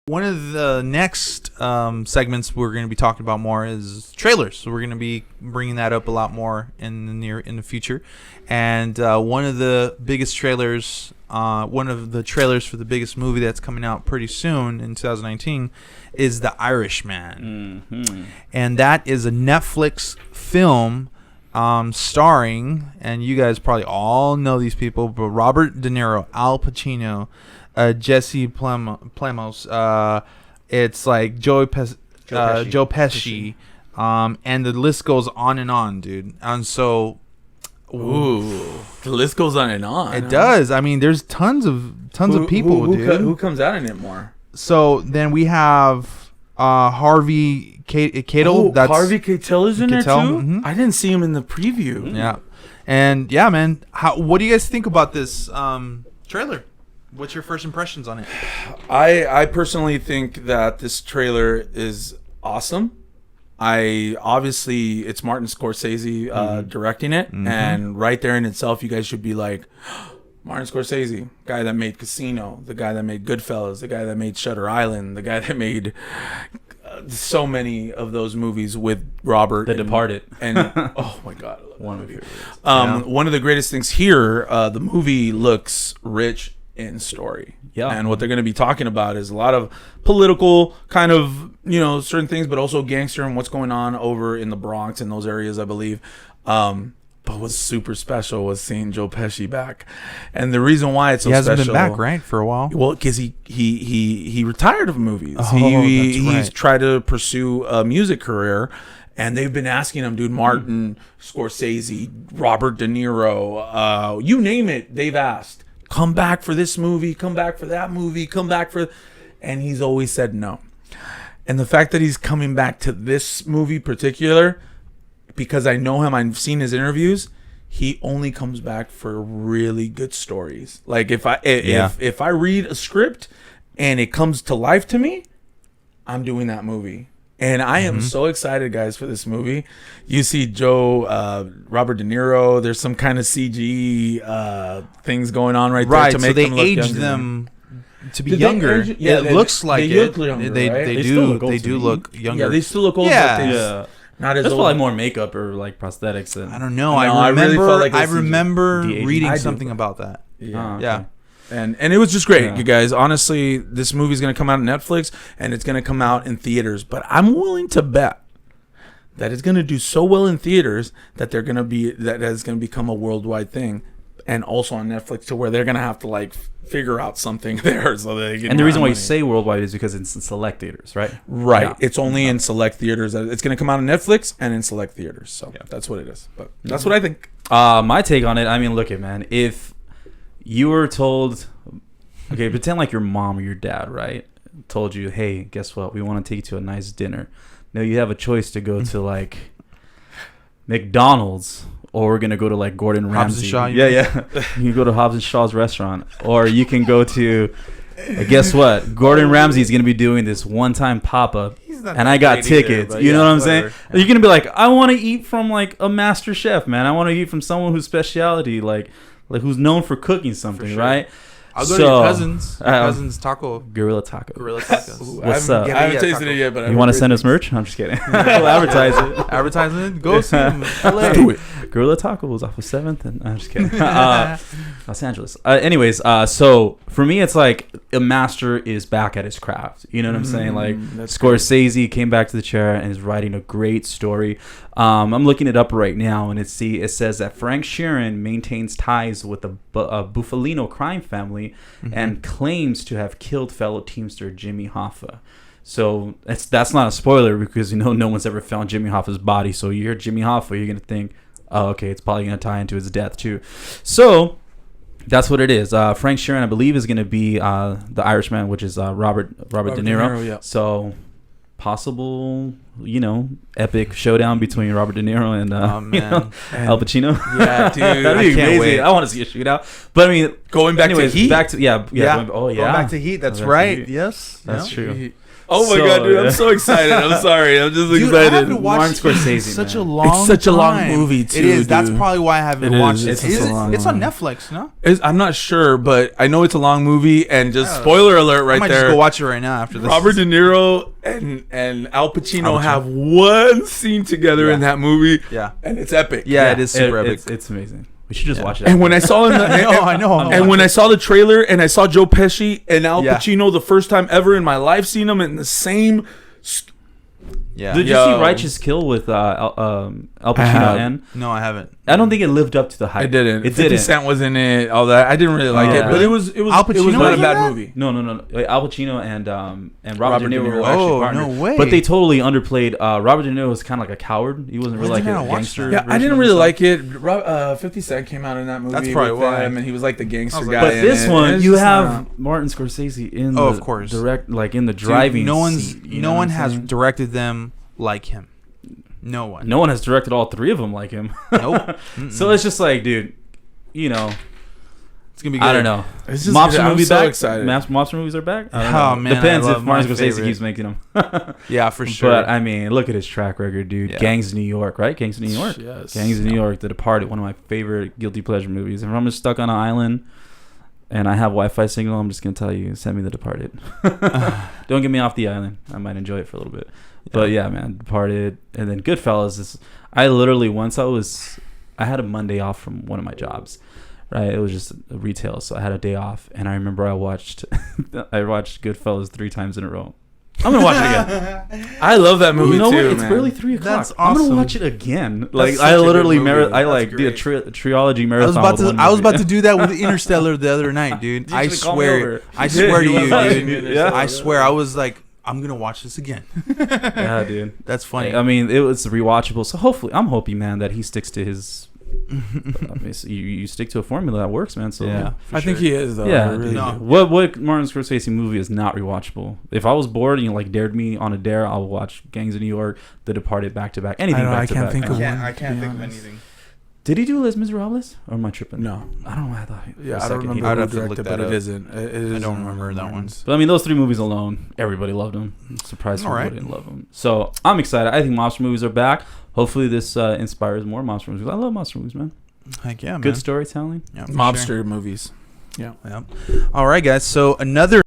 One of the next segments we're going to be talking about more is trailers. So we're going to be bringing that up a lot more in the future. And one of the biggest trailers, one of the trailers for the biggest movie that's coming out pretty soon in 2019 is The Irishman. Mm-hmm. And that is a Netflix film starring, and you guys probably all know these people, but Robert De Niro, Al Pacino, Jesse Plemons, it's like Joe Pesci, and the list goes on, dude. And so, ooh, the list goes on and on. It does. I mean, there's tons of people, dude. Who comes out in it more? So then we have Harvey Keitel. Oh, Harvey Keitel is in there too. Mm-hmm. I didn't see him in the preview. Yeah, and yeah, man. What do you guys think about this trailer? What's your first impressions on it? I personally think that this trailer is awesome. Obviously it's Martin Scorsese directing it, and right there in itself, you guys should be like, Martin Scorsese, guy that made Casino, the guy that made Goodfellas, the guy that made Shutter Island, the guy that made so many of those movies with Robert. The Departed. And oh my God, I love one that of movie. One of the greatest things here, the movie looks rich in story. Yeah. And what they're going to be talking about is a lot of political kind of, certain things, but also gangster and what's going on over in the Bronx and those areas, I believe. But what's super special was seeing Joe Pesci back. And the reason why it's so special. He hasn't been back, right, for a while? Well, because he retired of movies. Oh, that's right. He's tried to pursue a music career. And they've been asking him, dude, Martin Scorsese, Robert De Niro, you name it, they've asked. Come back for this movie, come back for that movie, come back for... And he's always said no. And the fact that he's coming back to this movie particular, because I know him, I've seen his interviews, he only comes back for really good stories. Like if I read a script and it comes to life to me, I'm doing that movie. And I am so excited, guys, for this movie. You see Robert De Niro. There's some kind of CG things going on right there to make them look younger. Aged them to be younger. It looks like they look younger, they do look younger. Yeah, they still look old. Yeah. Not as That's old. probably more makeup or like prosthetics. I don't know. I really felt like I remember de-aging. reading something about that. Yeah. Okay. Yeah. And it was just great, you guys. Honestly, this movie's going to come out on Netflix, and it's going to come out in theaters. But I'm willing to bet that it's going to do so well in theaters that it's going to become a worldwide thing, and also on Netflix, to where they're going to have to like figure out something there so they get. And the reason why you say worldwide is because it's in select theaters, right? Right. Yeah. It's only in select theaters. It's going to come out on Netflix and in select theaters. So that's what it is. But that's what I think. My take on it. I mean, look, man. If you were told, okay, pretend like your mom or your dad, right, told you, hey, guess what? We want to take you to a nice dinner. Now you have a choice to go to like McDonald's, or we're gonna go to like Gordon Ramsay. Shaw, yeah. You can go to Hobbs and Shaw's restaurant, or you can go to. Guess what? Gordon Ramsay is gonna be doing this one-time pop-up, and I got tickets. Either, you know what I'm saying? You're gonna be like, I want to eat from like a master chef, man. I want to eat from someone whose specialty like who's known for cooking something, right? I'll go to your cousin's taco. Gorilla Taco. Gorilla Tacos. What's up? I haven't tasted it yet, but you want to send us merch? I'm just kidding. We'll advertise it. Advertising? Go see them. LA. Do it. Gorilla Tacos off of 7th, and I'm just kidding. Los Angeles. Anyways, so for me, it's like a master is back at his craft. You know what I'm saying? Like Scorsese came back to the chair and is writing a great story. I'm looking it up right now, and it says that Frank Sheeran maintains ties with the Buffalino crime family and claims to have killed fellow teamster Jimmy Hoffa. So that's not a spoiler, because no one's ever found Jimmy Hoffa's body. So you hear Jimmy Hoffa, you're gonna think, oh, okay, it's probably gonna tie into his death too. So that's what it is. Frank Sheeran, I believe, is gonna be the Irishman, which is Robert De Niro. Yeah. So possible, epic showdown between Robert De Niro and Al Pacino. Yeah, dude, that'd be amazing. Wait. I want to see a shootout. But I mean, going back to Heat. Going back to Heat. That's right. Yes, that's true. Oh my So, god, dude! I'm yeah. so excited. I'm sorry. I'm just Dude, I excited. haven't watched Martin Scorsese, such man. a long. It's such a long time. movie, too, It is. That's dude. probably why I haven't It watched is. it. It's Is a it? long It's on one. Netflix, no? I'm not sure, but I know it's a long movie. And just spoiler alert, I right might there. just go watch it right now after this. Robert De Niro and Al Pacino have one scene together in that movie. Yeah. And it's epic. Yeah, it is super epic. It's amazing. We should just watch it. And when I saw in the, I know. and when I saw the trailer and I saw Joe Pesci and Al Yeah. Pacino the first time ever in my life, seeing them in the same. Yeah. Did you Yo. see Righteous Kill with Al have. Pacino and? No, I haven't. I don't think it lived up to the hype. I didn't. It 50 didn't. Cent was in it. All that. I didn't really like it, yeah. but it was Al not Pacino a was in bad that? movie. No. Al Pacino and Robert Robert De De Niro Niro. were actually Oh, partners. no way. But they totally underplayed. Robert De Niro was kind of like a coward. He wasn't really Why like didn't a I watch gangster. that? Yeah, I version didn't of really himself. like it. 50 Cent came out in that movie. That's probably with why. them, and he was like the gangster I was guy. like- But in this it. one, It's you just have not- Martin Scorsese in Oh, the of course. direct, like in the Dude, driving. no one's. seat, you No know one what I'm has saying? directed them like him. No one. No one has directed all three of them like him. Nope. So it's just like, dude, you know, It's gonna be good. I don't know. It's just Mobster good. I'm movie so back. excited. Mobster movies are back. I don't Oh, know. man, Depends I if love Martin my Scorsese favorite. keeps making them. Yeah, for sure. But I mean, look at his track record, dude. Yeah. Gangs of New York, right? Gangs of New York. Yes. Gangs of New York, The Departed, one of my favorite guilty pleasure movies. If I'm just stuck on an island and I have Wi-Fi signal, I'm just gonna tell you, send me The Departed. Don't get me off the island. I might enjoy it for a little bit. But yeah, man, Departed, and then Goodfellas is. I literally I had a Monday off from one of my jobs. Right, it was just retail, so I had a day off, and I remember I watched Goodfellas 3 times in a row. I'm gonna watch it again. I love that movie You know too, what? It's man. barely 3 o'clock. That's I'm awesome. gonna watch it again. Like such I a good literally, movie. I That's like did a great. trilogy I marathon. was about with to. one I was movie. about to do that with Interstellar the other night, dude. You I should've called me swear. over. I You swear to did. you, You dude. did. Yeah. I swear. I was like, I'm gonna watch this again. Yeah, dude. That's funny. I mean, it was rewatchable. So hopefully, I'm hoping, man, that he sticks to his. You stick to a formula that works, man. So Yeah. I think he is though. Yeah, I really dude. No. do. What Martin Scorsese movie is not rewatchable? If I was bored and you like dared me on a dare, I'll watch Gangs of New York, The Departed back to back, anything I back to can't back. think of man. one. I can't to be think of honest. anything. Did he do Les Miserables or am I tripping? No. I don't know why I thought. for a Yeah, I second don't he remember I'd who have to look directed, that but up. it isn't. It I isn't don't remember that one. Martin's. But I mean, those 3 movies alone, everybody loved them. I'm surprised people Alright. didn't love them. So I'm excited. I think monster movies are back. Hopefully, this inspires more monster movies. I love monster movies, man. Heck yeah, man. Good storytelling. Yeah, for Mobster sure. movies. Yeah. Yeah. All right, guys. So another